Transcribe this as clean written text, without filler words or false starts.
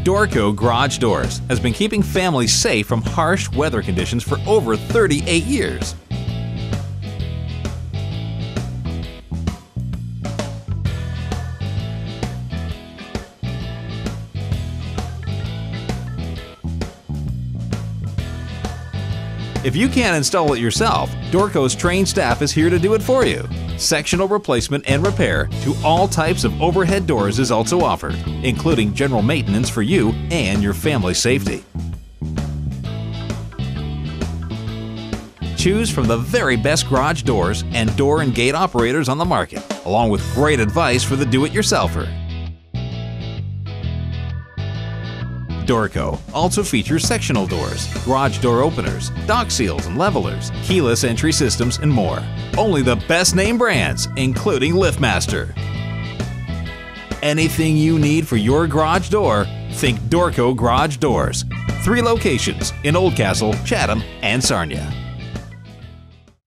Dor-Co Garage Doors has been keeping families safe from harsh weather conditions for over 38 years. If you can't install it yourself, Dor-Co's trained staff is here to do it for you. Sectional replacement and repair to all types of overhead doors is also offered, including general maintenance for you and your family's safety. Choose from the very best garage doors and door and gate operators on the market, along with great advice for the do-it-yourselfer. Dor-Co also features sectional doors, garage door openers, dock seals and levelers, keyless entry systems, and more. Only the best name brands, including LiftMaster. Anything you need for your garage door, think Dor-Co Garage Doors. 3 locations in Oldcastle, Chatham, and Sarnia.